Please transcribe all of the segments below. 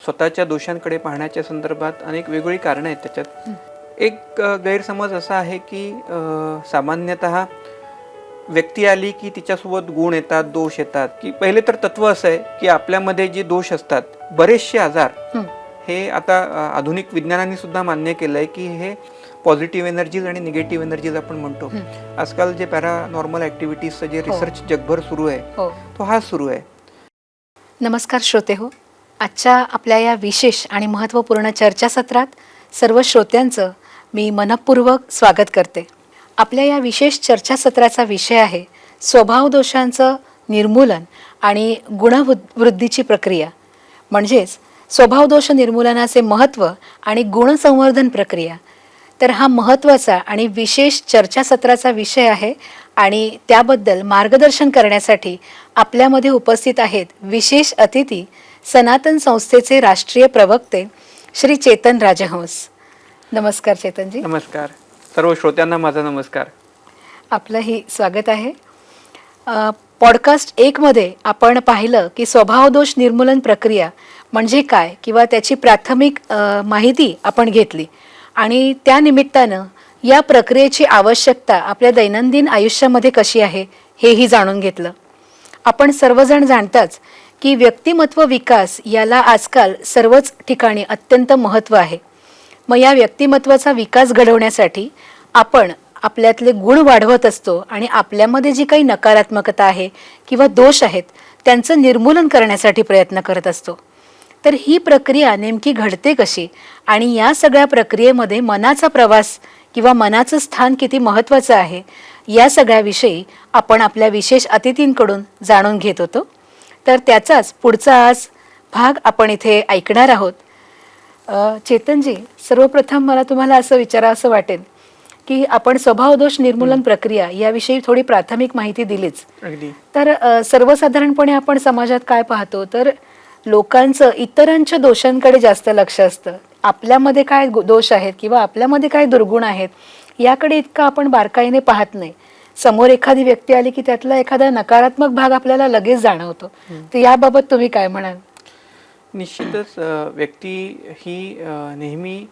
स्वतःच्या दोषांकडे पाहण्याच्या संदर्भात अनेक वेगवेगळी कारणं आहेत त्याच्यात. एक गैरसमज असा आहे की सामान्यतः व्यक्ती आली की तिच्यासोबत गुण येतात, दोष येतात. की पहिले तर तत्व असं आहे की आपल्यामध्ये जे दोष असतात, बरेचसे आजार हे आता आधुनिक विज्ञानाने सुद्धा मान्य केलंय की हे पॉझिटिव्ह एनर्जीज आणि निगेटिव्ह एनर्जीज आपण म्हणतो. आजकाल जे पॅरानॉर्मल ऍक्टिव्हिटीजचं जे रिसर्च जगभर सुरू आहे तो हा सुरू आहे. नमस्कार श्रोते हो, आजच्या आपल्या या विशेष आणि महत्त्वपूर्ण चर्चासत्रात सर्व श्रोत्यांचं मी मनपूर्वक स्वागत करते. आपल्या या विशेष चर्चासत्राचा विषय आहे स्वभाव दोषांचं निर्मूलन आणि गुणवृद्धीची प्रक्रिया, म्हणजेच स्वभावदोष निर्मूलनाचे महत्त्व आणि गुणसंवर्धन प्रक्रिया. तर हा महत्त्वाचा आणि विशेष चर्चासत्राचा विषय आहे आणि त्याबद्दल मार्गदर्शन करण्यासाठी आपल्यामध्ये उपस्थित आहेत विशेष अतिथी, सनातन संस्थेचे राष्ट्रीय प्रवक्ते श्री चेतन राजहंस. नमस्कार चेतनजी. नमस्कार. सर्व श्रोत्यांना माझा नमस्कार. आपलंही स्वागत आहे. पॉडकास्ट 1 मध्ये आपण पाहिलं की स्वभावदोष निर्मूलन प्रक्रिया म्हणजे काय किंवा त्याची प्राथमिक माहिती आपण घेतली आणि त्या निमित्तानं या प्रक्रियेची आवश्यकता आपल्या दैनंदिन आयुष्यामध्ये कशी आहे हेही जाणून घेतलं. आपण सर्वजण जाणताच की व्यक्तिमत्व विकास याला आजकाल सर्वच ठिकाणी अत्यंत महत्त्व आहे. मग या व्यक्तिमत्वाचा विकास घडवण्यासाठी आपण आपल्यातले गुण वाढवत असतो आणि आपल्यामध्ये जी काही नकारात्मकता आहे किंवा दोष आहेत त्यांचं निर्मूलन करण्यासाठी प्रयत्न करत असतो. तर ही प्रक्रिया नेमकी घडते कशी आणि या सगळ्या प्रक्रियेमध्ये मनाचा प्रवास किंवा मनाचं स्थान किती महत्त्वाचं आहे या सगळ्याविषयी आपण आपल्या विशेष अतिथींकडून जाणून घेत होतो. तर त्याचाच पुढचा आज भाग आपण इथे ऐकणार आहोत. चेतनजी, सर्वप्रथम मला तुम्हाला असं विचारावंसं वाटेल की आपण स्वभावदोष निर्मूलन प्रक्रिया याविषयी थोडी प्राथमिक माहिती दिलीच, तर सर्वसाधारणपणे आपण समाजात काय पाहतो तर लोकांचं इतरांच्या दोषांकडे जास्त लक्ष असतं. आपल्यामध्ये काय दोष आहेत किंवा आपल्यामध्ये काय दुर्गुण आहेत याकडे इतकं आपण बारकाईने पाहत नाही. समोर एखादी व्यक्ती आली की त्यातला एखादा नकारात्मक भाग आपल्याला लगेच जाणवतो. तर याबाबत तुम्ही काय म्हणाल? निश्चितच व्यक्ती ही नेहमी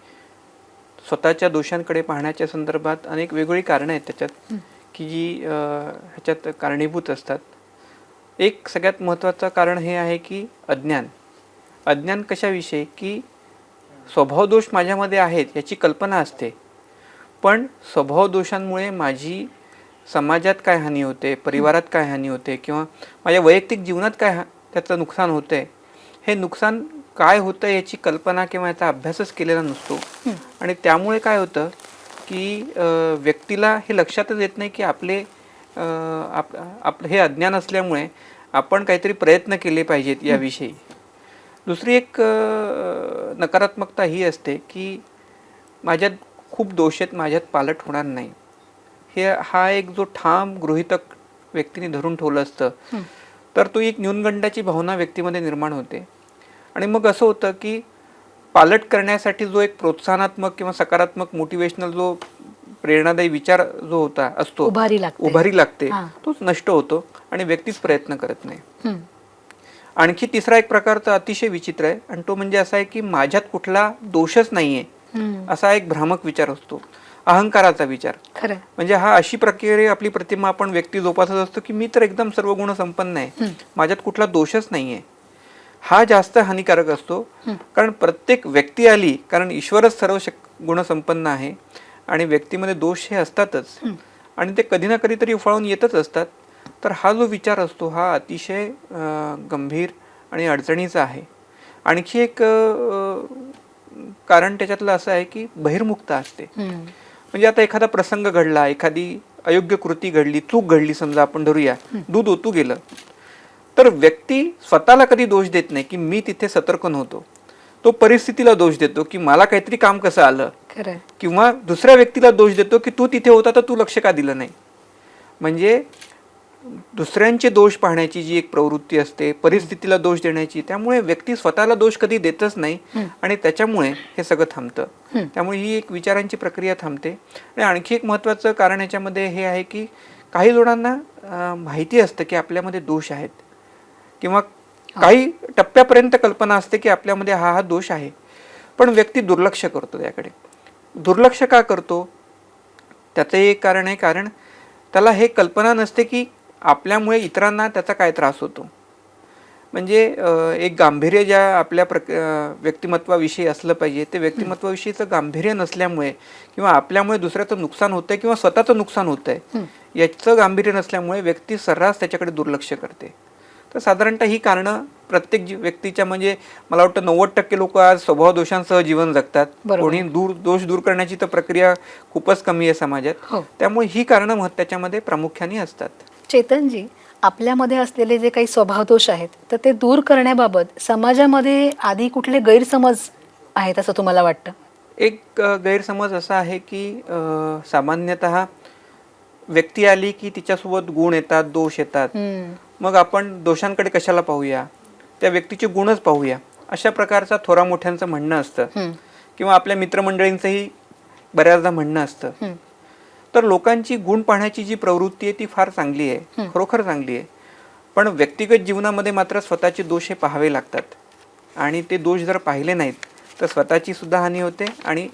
स्वतःच्या दोषांकडे पाहण्याच्या संदर्भात अनेक वेगवेगळी कारणं आहेत त्याच्यात की जी ह्याच्यात कारणीभूत असतात. एक सगळ्यात महत्त्वाचं कारण हे आहे की अज्ञान कशाविषयी की स्वभावदोष माझ्यामध्ये आहेत याची कल्पना असते, पण स्वभावदोषांमुळे माझी समाजात काय हानी होते, परिवारात काय हानी होते किंवा माझ्या वैयक्तिक जीवनात काय त्याचं नुकसान होतंय, हे नुकसान काय होतं याची कल्पना किंवा याचा अभ्यासच केलेला नसतो. आणि त्यामुळे काय होतं की व्यक्तीला हे लक्षातच येत नाही की आपले हे अज्ञान असल्यामुळे आपण काहीतरी प्रयत्न केले पाहिजेत याविषयी. दुसरी एक नकारात्मकता ही असते की माझ्यात खूप दोष आहेत, माझ्यात पालट होणार नाही, हा एक जो ठाम गृहीतक व्यक्तीने धरून ठेवलं असतं, तर तो एक न्यूनगंडाची भावना व्यक्तीमध्ये निर्माण होते. आणि मग असं होतं की पालट करण्यासाठी जो एक प्रोत्साहनात्मक किंवा सकारात्मक मोटिवेशनल जो प्रेरणादायी विचार जो होता असतो, उभारी लागते, तोच नष्ट होतो आणि व्यक्तीच प्रयत्न करत नाही. आणखी तिसरा एक प्रकारचा अतिशय विचित्र आहे आणि तो म्हणजे असा आहे की माझ्यात कुठला दोषच नाहीये असा एक भ्रामक विचार असतो, अहंकाराचा विचार. म्हणजे हा अशी प्रकारे आपली प्रतिमा आपण व्यक्ती जोपासत असतो की मी तर एकदम सर्व गुण संपन्न आहे, माझ्यात कुठला दोषच नाहीये. हा जास्त हानिकारक असतो, कारण प्रत्येक व्यक्ती आली, कारण ईश्वरच सर्व गुणसंपन्न आहे आणि व्यक्तीमध्ये दोष हे असतातच आणि ते कधी ना कधीतरी उफाळून येतच असतात. तर हा जो विचार असतो हा अतिशय गंभीर आणि अडचणीचा आहे. आणखी एक कारण त्याच्यातलं असं आहे की बहिर्मुखता असते. म्हणजे आता एखादा प्रसंग घडला, एखादी अयोग्य कृती घडली, चूक घडली, समजा आपण धरूया दूध ओतू गेलं, तर व्यक्ती स्वतःला कधी दोष देत नाही की मी तिथे सतर्क नव्हतो, तो परिस्थितीला दोष देतो की मला काहीतरी काम कसं आलं, किंवा दुसऱ्या व्यक्तीला दोष देतो की तू तिथे होता तर तू लक्ष का दिलं नाही. म्हणजे दुसऱ्यांचे दोष पाहण्याची जी एक प्रवृत्ती असते, परिस्थितीला दोष देण्याची, त्यामुळे व्यक्ती स्वतःला दोष कधी देतच नाही आणि त्याच्यामुळे हे सगळं थांबतं. त्यामुळे ही एक विचारांची प्रक्रिया थांबते. आणि आणखी एक महत्त्वाचं कारण याच्यामध्ये हे आहे की काही जणांना माहिती असतं की आपल्यामध्ये दोष आहेत किंवा काही टप्प्यापर्यंत कल्पना असते की आपल्यामध्ये हा दोष आहे, पण व्यक्ती दुर्लक्ष करतो त्याकडे. दुर्लक्ष का करतो? त्याचं एक कारण आहे, कारण त्याला हे कल्पना नसते की आपल्यामुळे इतरांना त्याचा काय त्रास होतो. म्हणजे एक गांभीर्य ज्या आपल्या व्यक्तिमत्वाविषयी असलं पाहिजे, ते व्यक्तिमत्वाविषयीचं गांभीर्य नसल्यामुळे किंवा आपल्यामुळे दुसऱ्याचं नुकसान होतंय किंवा स्वतःचं नुकसान होतंय याचं गांभीर्य नसल्यामुळे व्यक्ती सर्रास त्याच्याकडे दुर्लक्ष करते. तर साधारणतः ही कारणं प्रत्येक व्यक्तीच्या, म्हणजे मला वाटतं 90% लोक आज स्वभाव दोषांसह जीवन जगतात. कोणी दोष दूर करण्याची तर प्रक्रिया खूपच कमी आहे समाजात. त्यामुळे ही कारणं त्याच्यामध्ये प्रामुख्याने असतात. चेतनजी, आपल्यामध्ये असलेले जे काही स्वभावदोष आहेत तर ते दूर करण्याबाबत समाजामध्ये आधी कुठले गैरसमज आहेत असं तुम्हाला वाटतं? एक गैरसमज असा आहे की सामान्यतः व्यक्ती आली की तिच्यासोबत गुण येतात, दोष येतात, मग आपण दोषांकडे कशाला पाहूया, त्या व्यक्तीचे गुणच पाहूया, अशा प्रकारचा थोरा मोठ्यांचं म्हणणं असतं. किंवा आपल्या मित्रमंडळींचंही बऱ्याचदा म्हणणं असतं. तर लोकांची गुण पाहण्याची जी प्रवृत्ती आहे ती फार चांगली आहे, खरोखर चांगली आहे. पण व्यक्तिगत जीवनामध्ये मात्र स्वतःचे दोष हे पाहावे लागतात. आणि ते दोष जर पाहिले नाहीत तर स्वतःची सुद्धा हानी होते आणि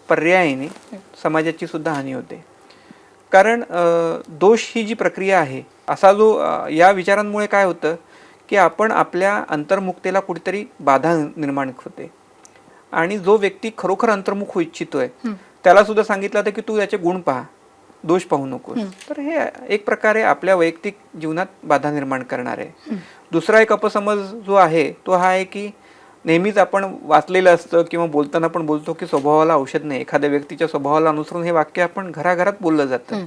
पर्यायाने समाजाची सुद्धा हानी होते. कारण दोष ही जी प्रक्रिया आहे, असा जो या विचारांमुळे काय होतं की आपण आपल्या अंतर्मुखतेला कुठेतरी बाधा निर्माण होते. आणि जो व्यक्ती खरोखर अंतर्मुख होऊ इच्छितोय त्याला सुद्धा सांगितलं होतं की तू याचे गुण पहा, दोष पाहू नकोस. तर हे एक प्रकारे आपल्या वैयक्तिक जीवनात बाधा निर्माण करणार आहे. दुसरा एक अपसमज जो आहे तो हा आहे की नेहमीच आपण वाचलेलं असतं किंवा बोलताना पण बोलतो की स्वभावाला औषध नाही. एखाद्या व्यक्तीच्या स्वभावाला अनुसरून हे वाक्य आपण घराघरात बोललं जातं.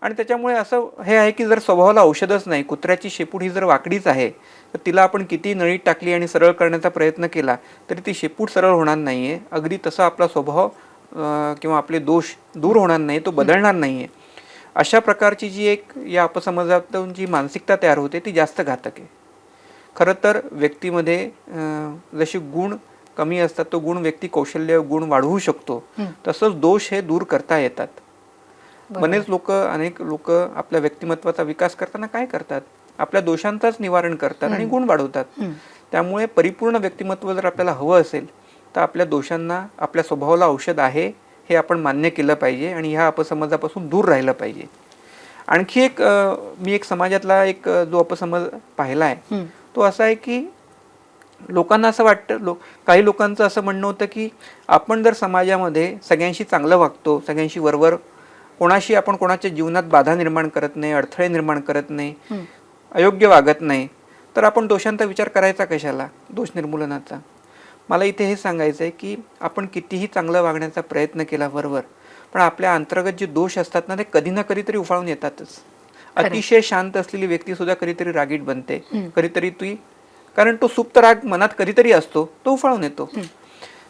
आणि त्याच्यामुळे असं हे आहे की जर स्वभावाला औषधच नाही, कुत्र्याची शेपूट ही जर वाकडीच आहे तर तिला आपण किती नळीत टाकली आणि सरळ करण्याचा प्रयत्न केला तरी ती शेपूट सरळ होणार नाहीये. अगदी तसा आपला स्वभाव किंवा आपले दोष दूर होणार नाही, तो बदलणार नाहीये. अशा प्रकारची जी एक या अपसमजातून जी मानसिकता तयार होते ती जास्त घातक आहे. खरं तर व्यक्तीमध्ये जशी गुण कमी असतात, तो गुण व्यक्ती कौशल्य गुण वाढवू शकतो, तसंच दोष हे दूर करता येतात. अनेक लोक आपल्या व्यक्तिमत्वाचा विकास करताना काय करतात, आपल्या दोषांचाच निवारण करतात आणि गुण वाढवतात. त्यामुळे परिपूर्ण व्यक्तिमत्व जर आपल्याला हवं असेल तर आपल्या दोषांना, आपल्या स्वभावाला औषध आहे हे आपण मान्य केलं पाहिजे आणि ह्या अपसमजापासून दूर राहिलं पाहिजे. आणखी एक मी एक समाजातला एक जो अपसमज पाहिला आहे तो असा आहे की लोकांना असं वाटतं, काही लोकांचं असं म्हणणं होतं की आपण जर समाजामध्ये सगळ्यांशी चांगलं वागतो, सगळ्यांशी वरवर, कोणाशी आपण कोणाच्या जीवनात बाधा निर्माण करत नाही, अडथळे निर्माण करत नाही, अयोग्य वागत नाही, तर आपण दोषांचा विचार करायचा कशाला, दोष निर्मूलनाचा. मला इथे हे सांगायचं आहे की आपण कितीही चांगलं वागण्याचा प्रयत्न केला बरोबर, पण आपल्या अंतर्गत जे दोष असतात ना ते कधी ना कधीतरी उफाळून येतातच. अतिशय शांत असलेली व्यक्ती सुद्धा कधीतरी रागीट बनते, कधीतरी कारण तो सुप्त राग मनात कधीतरी असतो, तो उफाळून येतो.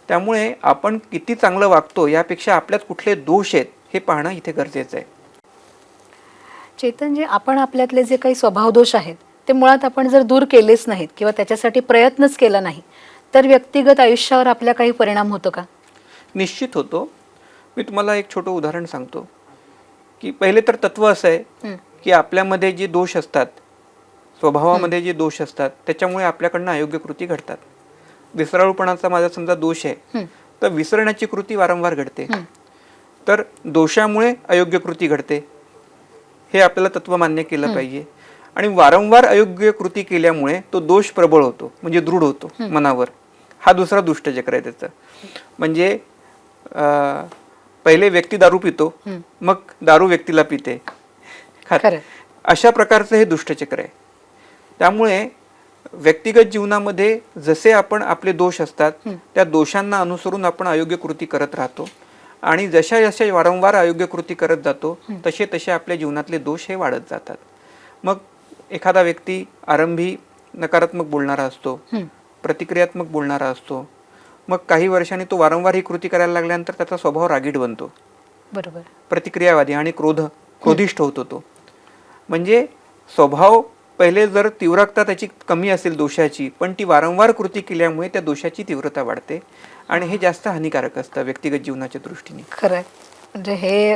त्यामुळे आपण किती चांगलं वागतो यापेक्षा आपल्यात कुठले दोष आहेत हे पाहणं इथे गरजेचं आहे. चेतनजी, आपण आपल्यातले जे काही स्वभाव दोष आहेत ते मुळात आपण जर दूर केलेच नाहीत किंवा त्याच्यासाठी प्रयत्नच केला नाही तर व्यक्तिगत आयुष्यावर आपल्या काही परिणाम होतो का? निश्चित होतो. मी तुम्हाला एक छोटं उदाहरण सांगतो की पहिले तर तत्व असं आहे की आपल्यामध्ये जे दोष असतात, स्वभावामध्ये जे दोष असतात त्याच्यामुळे आपल्याकडनं अयोग्य कृती घडतात. विसराळूपणाचा माझा समजा दोष आहे तर विसरण्याची कृती वारंवार घडते, तर दोषामुळे अयोग्य कृती घडते, हे आपल्याला तत्व मान्य केलं पाहिजे. आणि वारंवार अयोग्य कृती केल्यामुळे तो दोष प्रबळ होतो, म्हणजे दृढ होतो मनावर. हा दुसरा दुष्टचक्र आहे त्याचं. म्हणजे पहिले व्यक्ती दारू पितो, मग दारू व्यक्तीला पिते, अशा प्रकारचं हे दुष्टचक्र आहे. त्यामुळे व्यक्तिगत जीवनामध्ये जसे आपण आपले दोष असतात त्या दोषांना अनुसरून आपण अयोग्य कृती करत राहतो आणि जशा जशा वारंवार अयोग्य कृती करत जातो तसे तसे आपल्या जीवनातले दोष हे वाढत जातात. मग एखादा व्यक्ती आरंभी नकारात्मक बोलणारा असतो, प्रतिक्रियात्मक बोलणारा असतो, मग काही वर्षांनी तो वारंवार ही कृती करायला लागल्यानंतर त्याचा स्वभाव रागीट बनतो, बरोबर, प्रतिक्रियावादी आणि क्रोधिष्ठ होतो तो. म्हणजे स्वभाव पहिले जर तीव्रता त्याची कमी असेल दोषाची, पण ती वारंवार कृती केल्यामुळे त्या दोषाची तीव्रता वाढते आणि हे जास्त हानिकारक असतं व्यक्तिगत जीवनाच्या दृष्टीने. खरं, म्हणजे हे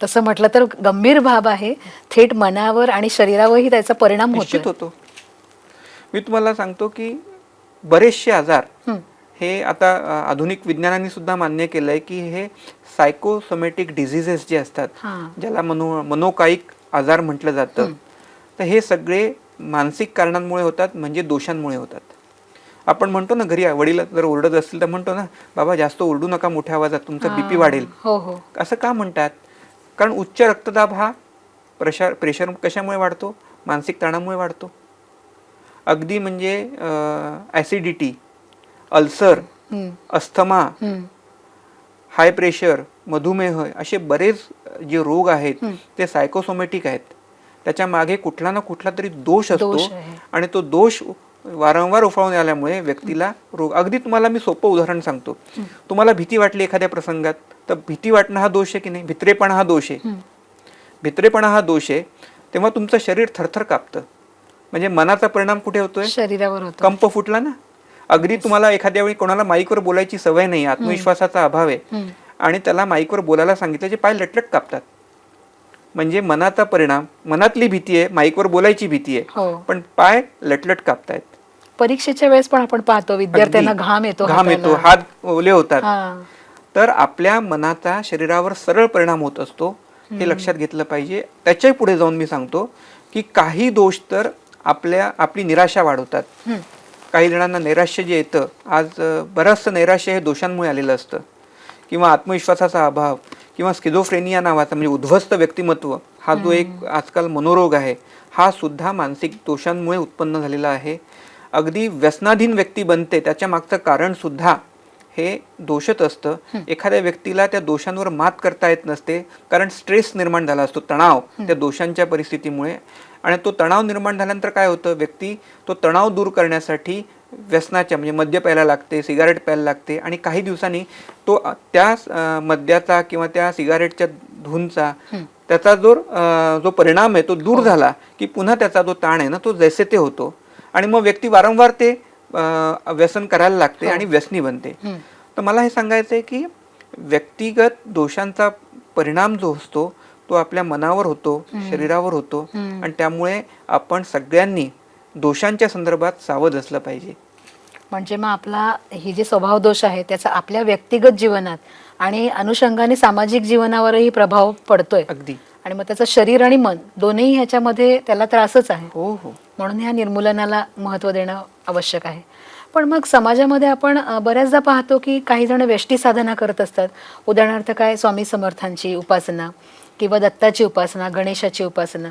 तसं म्हटलं तर गंभीर बाब आहे, थेट मनावर आणि शरीरावरही त्याचा परिणाम निश्चित होतो. मी तुम्हाला सांगतो की बरेचसे आजार हं. हे आता आधुनिक विज्ञानाने सुद्धा मान्य केलंय की हे सायकोसोमॅटिक डिझिजेस जे असतात, हां. ज्याला मनोकायिक आजार म्हटलं जातं, तर हे सगळे मानसिक कारणांमुळे होतात, म्हणजे दोषांमुळे होतात. आपण म्हणतो ना, घरी वडील जर ओरडत असतील तर म्हणतो ना, बाबा जास्त ओरडू नका मोठ्या आवाजात, तुमचा बीपी वाढेल. हो हो. असं का म्हणतात? कारण उच्च रक्तदाब हा प्रेशर कशामुळे वाढतो? मानसिक ताणामुळे वाढतो. अगदी म्हणजे ॲसिडिटी, अल्सर, हं. अस्थमा, हं. हाय प्रेशर, मधुमेह असे बरेच जे रोग आहेत ते सायकोसोमॅटिक आहेत. त्याच्या मागे कुठला ना कुठला तरी दोष असतो दोष आहे. आणि तो दोष वारंवार उफाळून आल्यामुळे व्यक्तीला रोग. अगदी तुम्हाला मी सोपं उदाहरण सांगतो. तुम्हाला भीती वाटली एखाद्या प्रसंगात, तर भीती वाटणं हा दोष आहे की नाही? भित्रेपणा हा दोष आहे. भित्रेपणा हा दोष आहे. तेव्हा तुमचं शरीर थरथर कापतं. म्हणजे मनाचा परिणाम कुठे होतोय? शरीरावर होतो. कंप फुटला ना. अगदी तुम्हाला एखाद्या वेळी कोणाला माईकवर बोलायची सवय नाही, आत्मविश्वासाचा अभाव आहे आणि त्याला माईकवर बोलायला सांगितलं, जे पाय लटलट कापतात. म्हणजे मनाचा परिणाम, मनातली भीती आहे, माईकवर बोलायची भीती आहे, हो. पण पाय लटलट कापतायत. परीक्षेच्या वेळेस पण आपण पाहतो विद्यार्थ्यांना घाम येतो, हात ओले होतात. हां. तर आपल्या मनाचा शरीरावर सरळ परिणाम होत असतो, हे लक्षात घेतलं पाहिजे. त्याच्याही पुढे जाऊन मी सांगतो की काही दोष तर आपली निराशा वाढवतात. काही जणांना नैराश्य जे येतं, आज बरंचसं नैराश्य हे दोषांमुळे आलेलं असतं, किंवा आत्मविश्वासाचा अभाव, किंवा स्किझोफ्रेनिया नावाचा म्हणजे उद्ध्वस्त व्यक्तिमत्व हा जो एक आजकाल मनोरोग आहे, हा सुद्धा मानसिक दोषांमुळे उत्पन्न झालेला आहे. अगदी व्यसनाधीन व्यक्ती बनते, त्याच्या मागचं कारण सुद्धा हे दोषच असतं. एखाद्या व्यक्तीला त्या दोषांवर मात करता येत नसते, कारण स्ट्रेस निर्माण झाला असतो, तणाव त्या दोषांच्या परिस्थितीमुळे. आणि तो तणाव निर्माण झाल्यानंतर काय होतं, व्यक्ती तो तणाव दूर करण्यासाठी व्यसनाच्या म्हणजे मद्य प्यायला लागते, सिगारेट प्यायला लागते, आणि काही दिवसांनी तो त्या मद्याचा किंवा त्या सिगारेटच्या धूनचा त्याचा जो परिणाम आहे तो दूर झाला की पुन्हा त्याचा जो ताण आहे ना तो जैसे ते होतो, आणि मग व्यक्ती वारंवार ते व्यसन करायला लागते आणि व्यसनी बनते. तर मला हे सांगायचं आहे की व्यक्तिगत दोषांचा परिणाम जो असतो तो आपल्या मनावर होतो, शरीरावर होतो, आणि त्यामुळे आपण सगळ्यांनी दोषांच्या संदर्भात सावध असलं पाहिजे. म्हणजे मग आपला ही जे स्वभाव दोष आहे त्याचा आपल्या व्यक्तिगत जीवनात आणि अनुषंगाने सामाजिक जीवनावरही प्रभाव पडतोय. अगदी. आणि मग त्याचं शरीर आणि मन दोन्ही ह्याच्यामध्ये त्याला त्रासच आहे. हो हो. म्हणून ह्या निर्मूलनाला महत्त्व देणं आवश्यक आहे. पण मग समाजामध्ये आपण बऱ्याचदा पाहतो की काही जण व्यष्टी साधना करत असतात. उदाहरणार्थ काय, स्वामी समर्थांची उपासना किंवा दत्ताची उपासना, गणेशाची उपासना.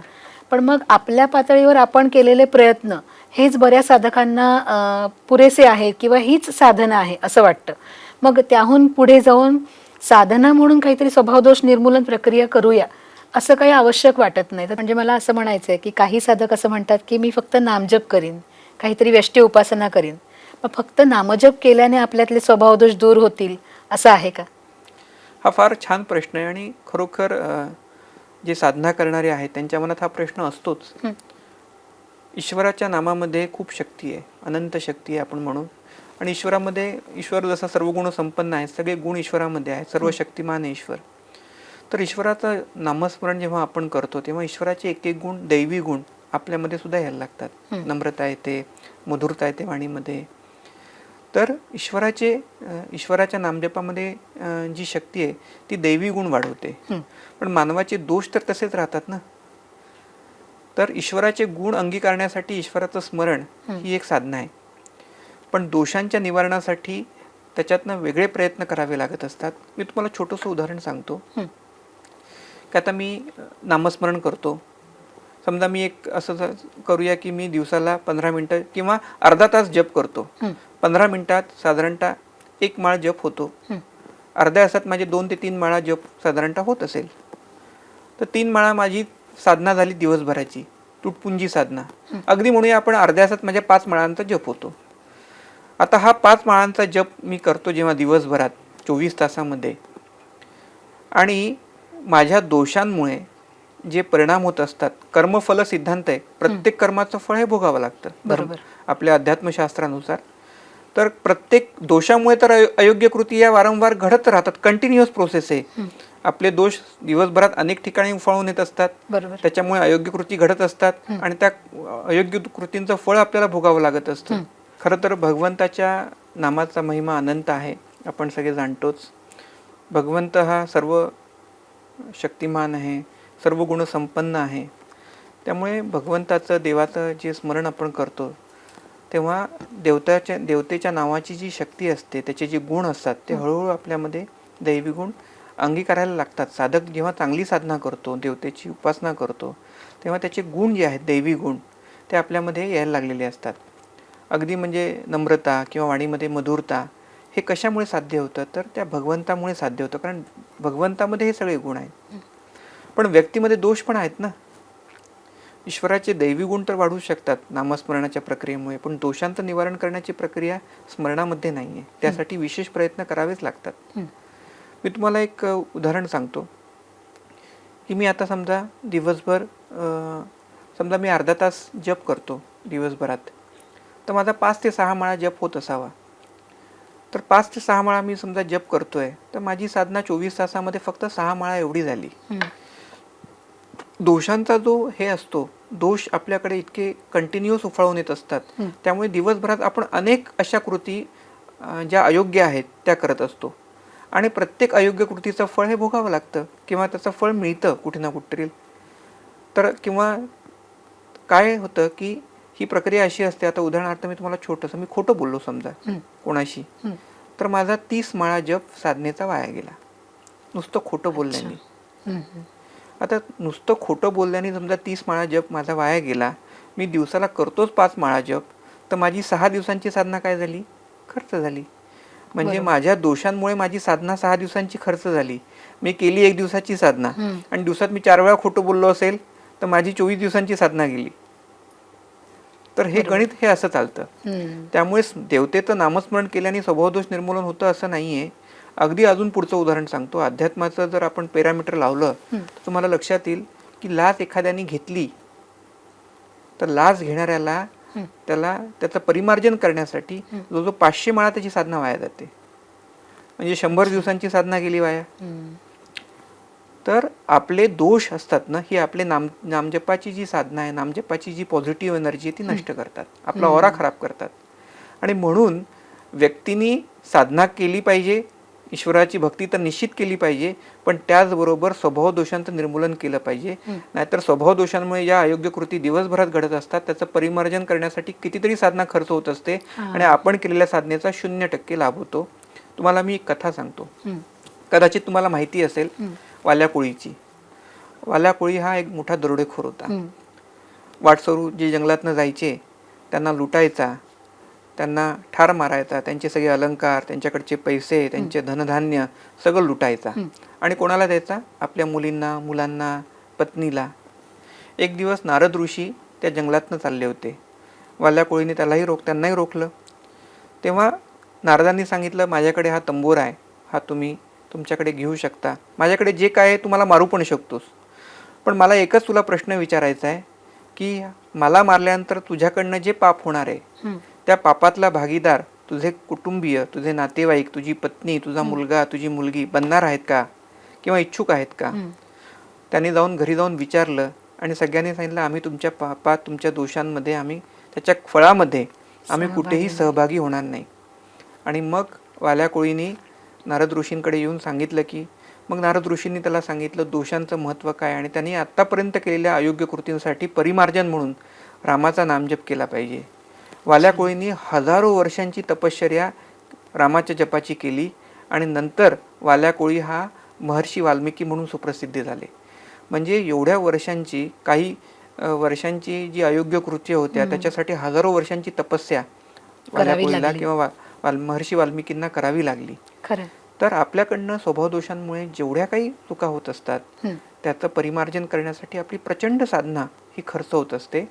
पण मग आपल्या पातळीवर आपण केलेले प्रयत्न हेच बऱ्याच साधकांना पुरेसे आहेत किंवा हीच साधना आहे असं वाटतं. मग त्याहून पुढे जाऊन साधना म्हणून काहीतरी स्वभावदोष निर्मूलन प्रक्रिया करूया असं काही आवश्यक वाटत नाही. तर म्हणजे मला असं म्हणायचं आहे की काही साधक असं म्हणतात की मी फक्त नामजप करीन, काहीतरी व्यष्टी उपासना करीन. मग फक्त नामजप केल्याने आपल्यातले स्वभावदोष दूर होतील असं आहे का? हा फार छान प्रश्न आहे, आणि खरोखर जे साधना करणारे आहेत त्यांच्या मनात हा प्रश्न असतोच. ईश्वराच्या नामामध्ये खूप शक्ती आहे, अनंत शक्ती आहे आपण म्हणू. आणि ईश्वर जसा सर्व गुण संपन्न आहे, सगळे गुण ईश्वरामध्ये आहेत, सर्व शक्तिमान आहे ईश्वर. तर ईश्वराचं नामस्मरण जेव्हा आपण करतो तेव्हा ईश्वराचे एक एक गुण, दैवी गुण आपल्यामध्ये सुद्धा यायला लागतात. नम्रता येते, मधुरता येते वाणीमध्ये. तर ईश्वराच्या नामजपामध्ये जी शक्ती आहे ती दैवी गुण वाढवते. पण मानवाचे दोष तर तसेच राहतात ना. तर ईश्वराचे गुण अंगीकारण्यासाठी ईश्वराचं स्मरण ही एक साधना आहे, पण दोषांच्या निवारणासाठी त्याच्यातनं वेगळे प्रयत्न करावे लागत असतात. मी तुम्हाला छोटंसं उदाहरण सांगतो की आता मी नामस्मरण करतो. समजा मी एक असं करूया की मी दिवसाला 15 मिनिटं किंवा अर्धा तास जप करतो. 15 मिनिटात साधारणतः 1 माळ जप होतो. अर्ध्या तासात माझे 2 ते 3 माळा जप साधारणतः होत असेल, तर 3 माळा माझी साधना झाली दिवसभराची, तुटपुंजी साधना. अगदी म्हणूया आपण अर्ध्या तासात माझ्या 5 माळांचा जप होतो. आता हा 5 माळांचा जप मी करतो जेव्हा दिवसभरात 24 तासामध्ये, आणि माझ्या दोषांमुळे जे परिणाम होत असतात, कर्मफल सिद्धांत आहे, प्रत्येक कर्माचं फळ हे भोगावं लागतं बरोबर आपल्या अध्यात्मशास्त्रानुसार. तर प्रत्येक दोषामुळे तर अयोग्य कृती या वारंवार घडत राहतात, कंटिन्युअस प्रोसेस आहे. आपले दोष दिवसभरात अनेक ठिकाणी उफाळून येत असतात. बरोबर. त्याच्यामुळे अयोग्य कृती घडत असतात आणि त्या अयोग्य कृतींचं फळ आपल्याला भोगावं लागत असतं. खरं तर भगवंताच्या नामाचा महिमा अनंत आहे, आपण सगळे जाणतोच. भगवंत हा सर्व शक्तिमान आहे, सर्व गुण संपन्न आहे. त्यामुळे भगवंताचं, देवाचं जे स्मरण आपण करतो तेव्हा देवतेच्या नावाची जी शक्ती असते, त्याचे जे गुण असतात ते हळूहळू आपल्यामध्ये दैवी गुण अंगीकारायला लागतात. साधक जेव्हा चांगली साधना करतो, देवतेची उपासना करतो, तेव्हा त्याचे गुण जे आहेत, दैवी गुण, ते आपल्यामध्ये यायला लागलेले असतात. अगदी म्हणजे नम्रता किंवा वाणीमध्ये मधुरता हे कशामुळे साध्य होतं, तर त्या भगवंतामुळे साध्य होतं. कारण भगवंतामध्ये हे सगळे गुण आहेत. पण व्यक्तीमध्ये दोष पण आहेत ना. ईश्वराचे दैवी गुण तर वाढू शकतात नामस्मरणाच्या प्रक्रियेमुळे, पण दोषांचं निवारण करण्याची प्रक्रिया स्मरणामध्ये नाही आहे. त्यासाठी विशेष प्रयत्न करावेच लागतात. मी तुम्हाला एक उदाहरण सांगतो की मी आता समजा दिवसभर समजा मी अर्धा तास जप करतो दिवसभरात, तर माझा 5 ते 6 माळा जप होत असावा. तर 5 ते 6 माळा मी समजा जप करतोय, तर माझी साधना 24 तासामध्ये फक्त 6 माळा एवढी झाली. दोषांचा जो हे असतो, दोष आपल्याकडे इतके कंटिन्युअस उफाळून येत असतात, त्यामुळे दिवसभरात आपण अनेक अशा कृती ज्या अयोग्य आहेत त्या करत असतो आणि प्रत्येक अयोग्य कृतीचं फळ हे भोगावं लागतं किंवा त्याचं फळ मिळतं कुठे ना कुठेतरी. तर किंवा काय होतं की ही प्रक्रिया अशी असते, आता उदाहरणार्थ मी तुम्हाला छोटंसं, मी खोटं बोललो समजा कोणाशी, तर माझा 30 माळा जप साधनेचा वाया गेला नुसतं खोटं बोलल्याने. आता नुसतं खोटं बोलल्याने समजा 30 माळा जप माझा वाया गेला. मी दिवसाला करतोच 5 माळा जप, तर माझी 6 दिवसांची साधना काय झाली, खर्च झाली. म्हणजे माझ्या दोषांमुळे माझी साधना 6 दिवसांची खर्च झाली. मी केली 1 दिवसाची साधना आणि दिवसात मी 4 वेळा खोटं बोललो असेल तर माझी 24 दिवसांची साधना गेली. तर हे गणित हे असं चालतं. त्यामुळे देवतेचं नामस्मरण केल्याने स्वभावदोष निर्मूलन होतं असं नाहीये. अगदी अजून पुढचं उदाहरण सांगतो. अध्यात्माचं जर आपण पॅरामीटर लावलं तर तुम्हाला लक्षात येईल की लाच एखाद्याने घेतली तर लाच घेणाऱ्याला त्याचं परिमार्जन करण्यासाठी जो 500 माळा त्याची साधना वाया जाते. म्हणजे 100 दिवसांची साधना गेली वाया. तर आपले दोष असतात ना, ही आपले नामजपाची जी साधना आहे, नामजपाची जी पॉझिटिव्ह एनर्जी ती नष्ट करतात, आपला ऑरा खराब करतात. आणि म्हणून व्यक्तीने साधना केली पाहिजे, ईश्वराची भक्ती तर निश्चित केली पाहिजे, पण त्याचबरोबर स्वभाव दोषांचं निर्मूलन केलं पाहिजे. नाहीतर स्वभाव दोषांमुळे ज्या अयोग्य कृती दिवसभरात घडत असतात त्याचं परिमार्जन करण्यासाठी कितीतरी साधना खर्च होत असते आणि आपण केलेल्या साधनेचा 0% लाभ होतो. तुम्हाला मी एक कथा सांगतो. कदाचित तुम्हाला माहिती असेल वाल्याकोळीची. वाल्याकोळी हा एक मोठा दरोडेखोर होता. वाटसरू जे जंगलातनं जायचे त्यांना लुटायचा, त्यांना ठार मारायचा, त्यांचे सगळे अलंकार, त्यांच्याकडचे पैसे, त्यांचे धनधान्य सगळं लुटायचा आणि कोणाला द्यायचा, आपल्या मुलींना, मुलांना, पत्नीला. एक दिवस नारद ऋषी त्या जंगलातनं चालले होते. वाल्याकोळीने त्यांनाही रोखलं. तेव्हा नारदांनी सांगितलं, माझ्याकडे हा तंबोर आहे, हा तुम्ही तुमच्याकडे घेऊ शकता, माझ्याकडे जे काय आहे तुम्हाला मारू पण शकतोस, पण मला एकच तुला प्रश्न विचारायचा आहे की मला मारल्यानंतर तुझ्याकडनं जे पाप होणार आहे त्या पापातला भागीदार तुझे कुटुंबीय, तुझे नातेवाईक, तुझी पत्नी, तुझा मुलगा, तुझी मुलगी बनणार आहेत का किंवा इच्छुक आहेत का. त्यांनी घरी जाऊन विचारलं आणि सगळ्यांनी सांगितलं, आम्ही तुमच्या पापात, तुमच्या दोषांमध्ये, आम्ही त्याच्या फळामध्ये आम्ही कुठेही सहभागी होणार नाही. आणि मग वाल्याकोळीने नारद ऋषींकडे येऊन सांगितलं की, मग नारद ऋषींनी त्याला सांगितलं दोषांचं महत्त्व काय, आणि त्यांनी आत्तापर्यंत केलेल्या अयोग्य कृतींसाठी परिमार्जन म्हणून रामाचा नामजप केला पाहिजे. वाल्याकोळींनी हजारो वर्षांची तपश्चर्या रामाच्या जपाची केली आणि नंतर वाल्याकोळी हा महर्षी वाल्मिकी म्हणून सुप्रसिद्ध झाले. म्हणजे एवढ्या वर्षांची, काही वर्षांची जी अयोग्य कृत्य होत्या त्याच्यासाठी हजारो वर्षांची तपस्या वाल्याकोळीला किंवा महर्षी वाल्मिकींना करावी लागली. तर आपल्याकडनं स्वभावदोषांमुळे जेवढ्या काही चुका होत असतात त्याचं परिमार्जन करण्यासाठी आपली प्रचंड साधना ही खर्च होत असते.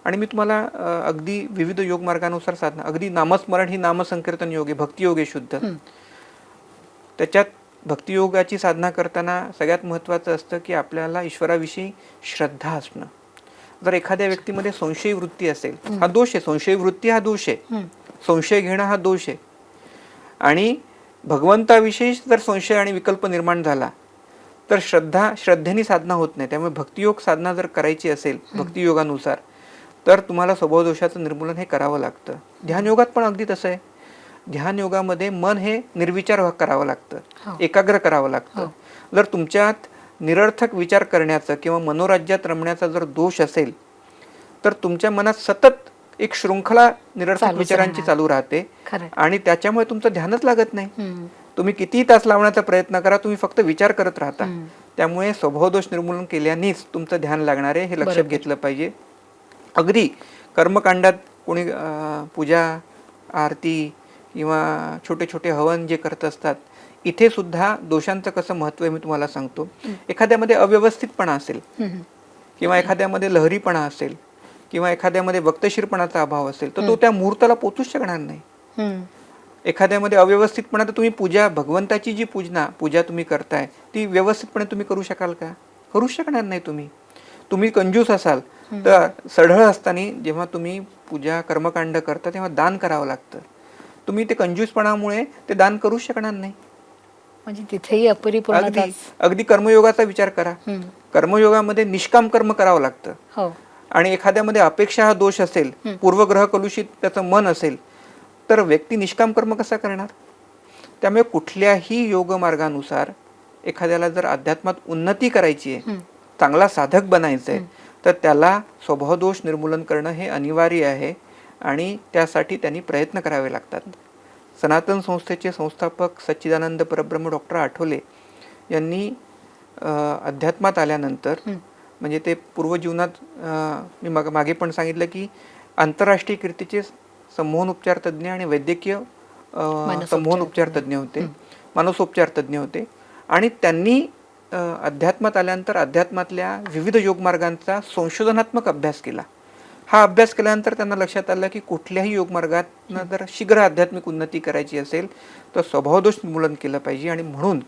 आणि मी तुम्हाला अगदी विविध योग मार्गानुसार साधना, अगदी नामस्मरण ही नामसंकीर्तन योग आहे, भक्तियोग आहे शुद्ध. त्याच्यात भक्तियोगाची साधना करताना सगळ्यात महत्त्वाचं असतं की आपल्याला ईश्वराविषयी श्रद्धा असणं. जर एखाद्या व्यक्तीमध्ये संशयी वृत्ती असेल, हा दोष आहे. संशयी वृत्ती हा दोष आहे, संशय घेणं हा दोष आहे. आणि भगवंताविषयी जर संशय आणि विकल्प निर्माण झाला तर श्रद्धेने साधना होत नाही. त्यामुळे भक्तियोग साधना जर करायची असेल भक्तियोगानुसार तर तुम्हाला स्वभावदोषाचं निर्मूलन हे करावं लागतं. ध्यानयोगात पण अगदी तसं आहे. ध्यानयोगामध्ये मन हे निर्विचार करावं लागतं, एकाग्र करावं लागतं. जर तुमच्यात निरर्थक विचार करण्याचं किंवा मनोराज्यात रमण्याचा जर दोष असेल तर तुमच्या मनात सतत एक शृंखला निरर्थक विचारांची चालू राहते आणि त्याच्यामुळे तुमचं ध्यानच लागत नाही. तुम्ही कितीही तास लावण्याचा प्रयत्न करा, तुम्ही फक्त विचार करत राहता. त्यामुळे स्वभावदोष निर्मूलन केल्यानेच तुमचं ध्यान लागणार आहे, हे लक्षात घेतलं पाहिजे. अगदी कर्मकांडात कोणी पूजा आरती किंवा छोटे छोटे हवन जे करत असतात, इथे सुद्धा दोषांचं कसं महत्व आहे मी तुम्हाला सांगतो. एखाद्यामध्ये अव्यवस्थितपणा असेल किंवा एखाद्यामध्ये लहरीपणा असेल किंवा एखाद्यामध्ये वक्तशीरपणाचा अभाव असेल तर तो त्या मुहूर्ताला पोचूच शकणार नाही. एखाद्यामध्ये अव्यवस्थितपणा, तर तुम्ही पूजा, भगवंताची जी पूजा तुम्ही करताय ती व्यवस्थितपणे तुम्ही करू शकाल का? करू शकणार नाही. तुम्ही कंजूस असाल तर सढळ असताना जेव्हा तुम्ही पूजा कर्मकांड करता तेव्हा दान करावं लागतं. तुम्ही ते कंजूसपणामुळे ते दान करू शकणार नाही. म्हणजे तिथेही अपरिपूर्णता. अगदी कर्मयोगाचा विचार करा. कर्मयोगामध्ये निष्काम कर्म करावं लागतं. आणि एखाद्यामध्ये अपेक्षा हा दोष असेल, पूर्वग्रह कलुषित त्याचं मन असेल तर व्यक्ती निष्काम कर्म कसा करणार? त्यामुळे कुठल्याही योगमार्गानुसार एखाद्याला जर अध्यात्मात उन्नती करायची आहे, चांगला साधक बनायचं आहे, तर त्याला स्वभावदोष निर्मूलन करणं हे अनिवार्य आहे आणि त्यासाठी त्यांनी प्रयत्न करावे लागतात. सनातन संस्थेचे संस्थापक सच्चिदानंद परब्रह्म डॉक्टर आठवले यांनी अध्यात्मात आल्यानंतर, म्हणजे ते पूर्वजीवनात मी मागे पण सांगितलं की आंतरराष्ट्रीय कीर्तीचे संमोहन उपचार तज्ज्ञ आणि वैद्यकीय संमोहन उपचार तज्ज्ञ होते, मानसोपचार तज्ज्ञ होते. आणि त्यांनी अध्यात्मात आल्यानंतर अध्यात्मातल्या विविध योगमार्गांचा संशोधनात्मक अभ्यास केला. हा अभ्यास केल्यानंतर त्यांना लक्षात आलं की कुठल्याही योगमार्गात जर शीघ्र आध्यात्मिक उन्नती करायची असेल तर स्वभावदोष निर्मूलन केलं पाहिजे. आणि म्हणून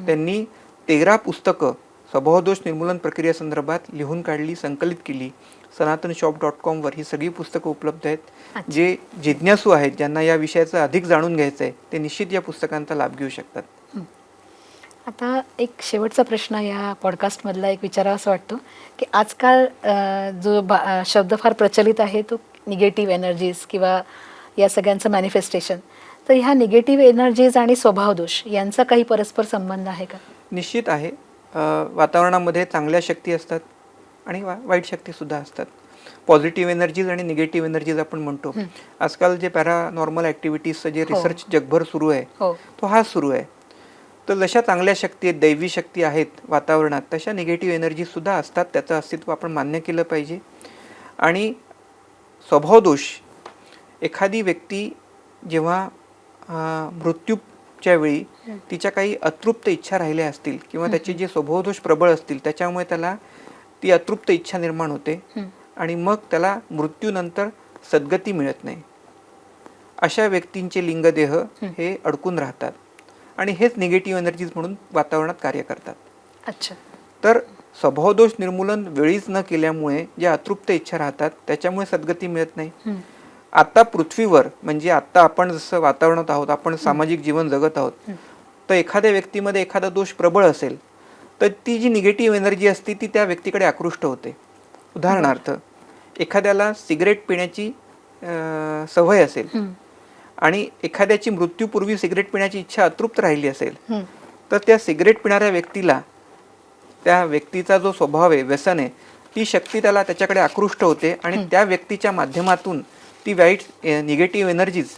त्यांनी 13 पुस्तकं स्वभावदोष निर्मूलन प्रक्रियेसंदर्भात लिहून काढली, संकलित केली. सनातनशॉप.com वर ही सगळी पुस्तकं उपलब्ध आहेत. जे जिज्ञासू आहेत, ज्यांना या विषयाचं अधिक जाणून घ्यायचं आहे, ते निश्चित या पुस्तकांचा लाभ घेऊ शकतात. आता एक शेवटचा प्रश्न या पॉडकास्टमधला एक विचारावा असं वाटतो की आजकाल जो शब्द फार प्रचलित आहे तो निगेटिव्ह एनर्जीज किंवा या सगळ्यांचं मॅनिफेस्टेशन, तर ह्या निगेटिव्ह एनर्जीज आणि स्वभावदोष यांचा काही परस्पर संबंध आहे का? निश्चित आहे. वातावरणामध्ये चांगल्या शक्ती असतात आणि वाईट शक्तीसुद्धा असतात. पॉझिटिव्ह एनर्जीज आणि निगेटिव्ह एनर्जीज आपण म्हणतो. आजकाल जे पॅरानॉर्मल ॲक्टिव्हिटीजचं जे रिसर्च जगभर सुरू आहे तो हा सुरू आहे. तर जशा चांगल्या शक्ती आहेत, दैवी शक्ती आहेत वातावरणात, तशा निगेटिव्ह एनर्जीजसुद्धा असतात. त्याचं अस्तित्व आपण मान्य केलं पाहिजे. आणि स्वभावदोष, एखादी व्यक्ती जेव्हा मृत्यूच्या वेळी तिच्या काही अतृप्त इच्छा राहिल्या असतील किंवा त्याचे जे स्वभावदोष प्रबळ असतील त्याच्यामुळे त्याला ती अतृप्त इच्छा निर्माण होते आणि मग त्याला मृत्यूनंतर सद्गती मिळत नाही. अशा व्यक्तींचे लिंगदेह हे अडकून राहतात आणि हेच निगेटिव्ह एनर्जीज म्हणून वातावरणात कार्य करतात. अच्छा. तर स्वभावदोष निर्मूलन वेळीच न केल्यामुळे ज्या अतृप्त इच्छा राहतात त्याच्यामुळे सद्गती मिळत नाही. आता पृथ्वीवर, म्हणजे आता आपण जसं वातावरणात आहोत, आपण सामाजिक जीवन जगत आहोत, तर एखाद्या व्यक्तीमध्ये एखादा दोष प्रबळ असेल तर ती जी निगेटिव्ह एनर्जी असते ती त्या व्यक्तीकडे आकृष्ट होते. उदाहरणार्थ, एखाद्याला सिगरेट पिण्याची सवय असेल आणि एखाद्याची मृत्यूपूर्वी सिगरेट पिण्याची इच्छा अतृप्त राहिली असेल तर त्या सिगरेट पिणाऱ्या व्यक्तीला, त्या व्यक्तीचा जो स्वभाव आहे, व्यसन आहे, ती शक्ती त्याच्याकडे आकृष्ट होते आणि त्या व्यक्तीच्या माध्यमातून ती वाईट निगेटिव्ह एनर्जीज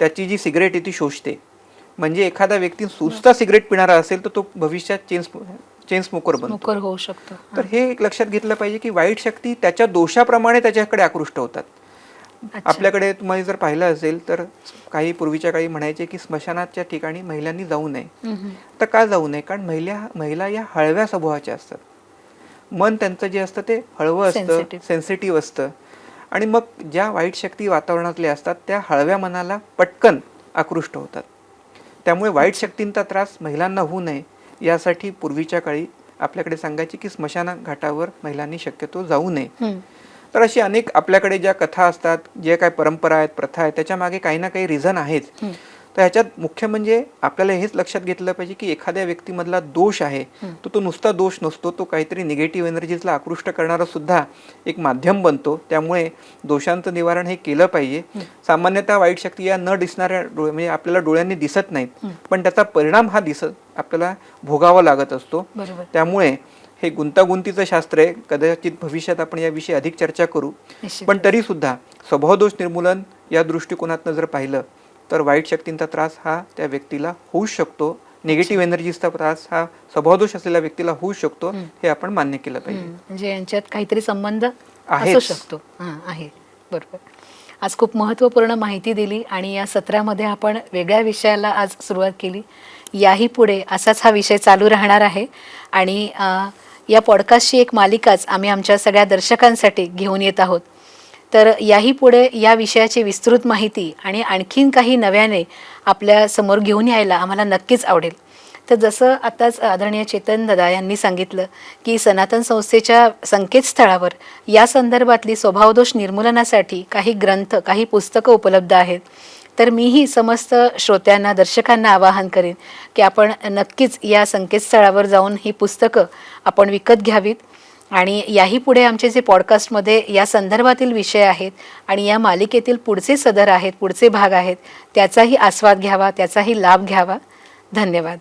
त्याची जी सिगरेट आहे ती शोषते. म्हणजे एखादा व्यक्ती नुसता सिगरेट पिणारा असेल तर तो भविष्यात चेन स्मोकर बनतो, होऊ शकतो. तर हे एक लक्षात घेतलं पाहिजे की वाईट शक्ती त्याच्या दोषाप्रमाणे त्याच्याकडे आकृष्ट होतात. आपल्याकडे तुम्हाला जर पाहिलं असेल तर काही पूर्वीच्या काळी म्हणायचे की स्मशानाच्या ठिकाणी महिलांनी जाऊ नये. तर का जाऊ नये? कारण महिला या हळव्या स्वभावाच्या असतात. मन त्यांचं जे असतं ते हळवं असतं, सेन्सिटिव्ह असतं आणि मग ज्या वाईट शक्ती वातावरणातल्या असतात त्या हळव्या मनाला पटकन आकृष्ट होतात. त्यामुळे वाईट शक्तींचा त्रास महिलांना होऊ नये यासाठी पूर्वीच्या काळी आपल्याकडे सांगायचे की स्मशाना घाटावर महिलांनी शक्यतो जाऊ नये. तर अशी अनेक आपल्याकडे ज्या कथा असतात, जे काय परंपरा आहेत, प्रथा आहेत, त्याच्या मागे काही ना काही रिझन आहेत. तर ह्याच्यात मुख्य म्हणजे आपल्याला हेच लक्षात घेतलं पाहिजे की एखाद्या व्यक्तीमधला दोष आहे तो नुसता दोष नसतो, तो काहीतरी निगेटिव्ह एनर्जीजला आकृष्ट करणारा सुद्धा एक माध्यम बनतो. त्यामुळे दोषांचं निवारण हे केलं पाहिजे. सामान्यतः वाईट शक्ती या न दिसणाऱ्या म्हणजे आपल्याला डोळ्यांनी दिसत नाहीत, पण त्याचा परिणाम हा आपल्याला भोगावा लागत असतो. त्यामुळे हे गुंतागुंतीचं शास्त्र आहे. कदाचित भविष्यात आपण याविषयी अधिक चर्चा करू. पण तरी सुद्धा स्वभावदोष निर्मूलन या दृष्टिकोनातनं जर पाहिलं तर वाईट शक्तींचा त्रास हा त्या व्यक्तीला होऊ शकतो, निगेटिव्ह एनर्जीचा त्रास हा स्वभावदोष असलेल्या व्यक्तीला होऊ शकतो, हे आपण मान्य केलं पाहिजे. म्हणजे यांच्यात काहीतरी संबंध असू शकतो. आहे, बरोबर. आज खूप महत्त्वपूर्ण माहिती दिली आणि या सत्रामध्ये आपण वेगळ्या विषयाला आज सुरुवात केली. याही पुढे असाच हा विषय चालू राहणार आहे आणि या पॉडकास्टची एक मालिकाच आम्ही आमच्या सगळ्या दर्शकांसाठी घेऊन येत आहोत. तर याही पुढे या विषयाची विस्तृत माहिती आणि आणखीन काही नव्याने आपल्या समोर घेऊन यायला आम्हाला नक्कीच आवडेल. तर जसं आताच आदरणीय चेतन दादा यांनी सांगितलं की सनातन संस्थेच्या संकेतस्थळावर या संदर्भातली स्वभावदोष निर्मूलनासाठी काही ग्रंथ, काही पुस्तकं उपलब्ध आहेत. तर मीही समस्त श्रोत्यांना, दर्शकांना आवाहन करेन की आपण नक्कीच या संकेतस्थळावर जाऊन ही पुस्तकं आपण विकत घ्यावीत आणि याही पुढे आमचे जे पॉडकास्टमध्ये या संदर्भातील विषय आहेत आणि या मालिकेतील पुढचे सदर आहेत, पुढचे भाग आहेत, त्याचाही आस्वाद घ्यावा, त्याचाही लाभ घ्यावा. धन्यवाद.